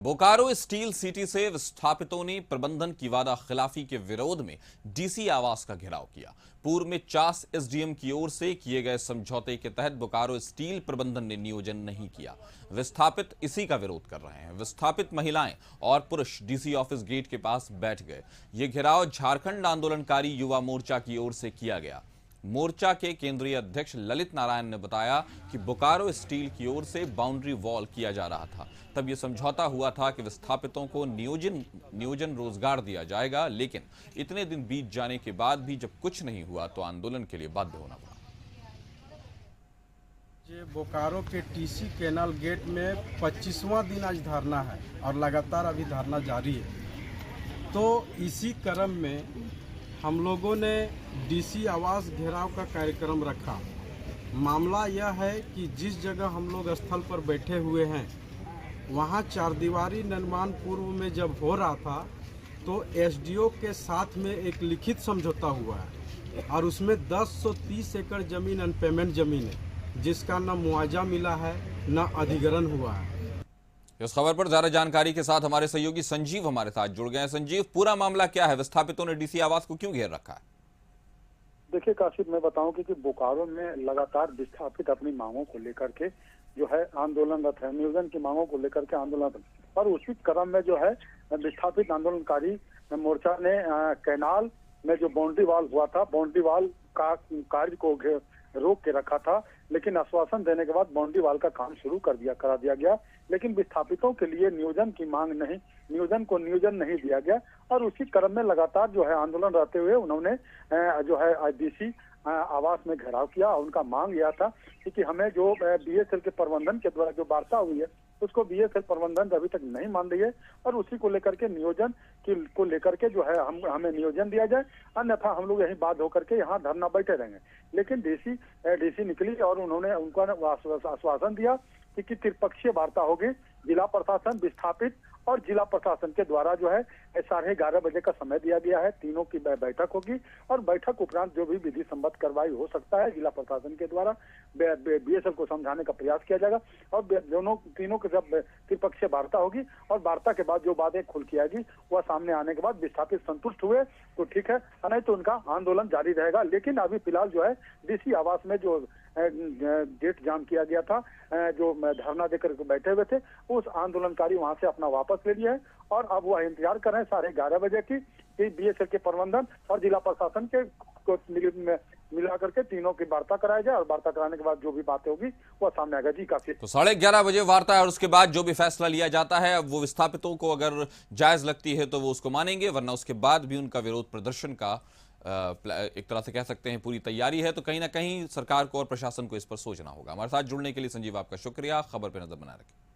Bokaro steel city से विस्थापितों ने प्रबंधन की वादा खिलाफी के विरोध में डीसी आवास का घेराव किया। पूर्व में चास एसडीएम की ओर से किए गए समझौते के तहत बोकारो स्टील प्रबंधन ने नियोजन नहीं किया। विस्थापित इसी का विरोध कर रहे हैं। विस्थापित महिलाएं और पुरुष डीसी ऑफिस गेट के पास बैठ गए। ये घेराव झारखंड आंदोलनकारी युवा मोर्चा की ओर से किया गया। मोर्चा के केंद्रीय अध्यक्ष ललित नारायण ने बताया कि बोकारो स्टील की ओर से बाउंड्री वॉल किया जा रहा था। तब यह समझौता हुआ था कि विस्थापितों को नियोजन रोजगार दिया जाएगा, लेकिन इतने दिन बीत जाने के बाद भी जब कुछ नहीं हुआ तो आंदोलन के लिए बाध्य होना पड़ा। ये बोकारो के टीसी कैनाल गेट में 25वां दिन आज धरना है और लगातार अभी धरना जारी है। तो इसी क्रम में हम लोगों ने डीसी आवास घेराव का कार्यक्रम रखा। मामला यह है कि जिस जगह हम लोग स्थल पर बैठे हुए हैं वहाँ चारदीवारी निर्माण पूर्व में जब हो रहा था तो एसडीओ के साथ में एक लिखित समझौता हुआ है और उसमें 1030 एकड़ जमीन अनपेमेंट जमीन है, जिसका न मुआवजा मिला है न अधिग्रहण हुआ है। इस खबर पर ज्यादा जानकारी के साथ हमारे सहयोगी संजीव हमारे साथ जुड़ गए हैं। संजीव, पूरा मामला क्या है? विस्थापितों ने डीसी आवास को क्यों घेर रखा है? देखिए काशिफ, मैं बताऊं कि बोकारो में लगातार विस्थापित अपनी मांगों को लेकर के जो है आंदोलनरत है, नियोजन की मांगों को लेकर के आंदोलन। और उसी क्रम में जो है विस्थापित आंदोलनकारी मोर्चा ने कैनाल में जो बाउंड्री वॉल हुआ था, बाउंड्री वॉल का कार्य को रोक के रखा था, लेकिन आश्वासन देने के बाद बाउंड्री वॉल का काम शुरू करा दिया गया। लेकिन विस्थापितों के लिए नियोजन की मांग नहीं, नियोजन नहीं दिया गया। और उसी क्रम में लगातार जो है आंदोलन रहते हुए उन्होंने जो है डीसी आवास में घेराव किया। उनका मांग यह था कि हमें जो बीएसएल के प्रबंधन के द्वारा जो वार्ता हुई है उसको बीएसएल प्रबंधन अभी तक नहीं मान रही है और उसी को लेकर के नियोजन को लेकर के जो है हमें नियोजन दिया जाए, अन्यथा हम लोग यहीं बाध्य होकर के यहाँ धरना बैठे रहेंगे। लेकिन डीसी निकली और उन्होंने उनको आश्वासन दिया कि त्रिपक्षीय वार्ता होगी। जिला प्रशासन, विस्थापित और जिला प्रशासन के द्वारा जो है 11:30 बजे का समय दिया गया है। तीनों की बैठक होगी और बैठक उपरांत जो भी विधि सम्मत कार्रवाई हो सकता है जिला प्रशासन के द्वारा बीएसएल को समझाने का प्रयास किया जाएगा। और तीनों की जब त्रिपक्षीय वार्ता होगी और वार्ता के बाद जो बातें खुल की आएगी वह सामने आने के बाद विस्थापित संतुष्ट हुए तो ठीक है, नहीं तो उनका आंदोलन जारी रहेगा। लेकिन अभी फिलहाल जो है डीसी आवास में जो गेट जाम किया गया था, जो धरना देकर बैठे हुए थे, उस आंदोलनकारी वहां से अपना वापस ले लिया है और अब वह इंतजार कर रहे हैं 11:30 बजे की बीएसएल के प्रबंधन और जिला प्रशासन के को मिला करके तीनों की वार्ता कराया जाए और वार्ता कराने के बाद जो भी बातें होगी वह सामने आएगा। जी काफी तो 11:30 बजे वार्ता है और उसके बाद जो भी फैसला लिया जाता है वो विस्थापितों को अगर जायज लगती है तो वो उसको मानेंगे, वरना उसके बाद भी उनका विरोध प्रदर्शन का एक तरह से कह सकते हैं पूरी तैयारी है। तो कहीं ना कहीं सरकार को और प्रशासन को इस पर सोचना होगा। हमारे साथ जुड़ने के लिए संजीव आपका शुक्रिया। खबर पर नजर बना रखें।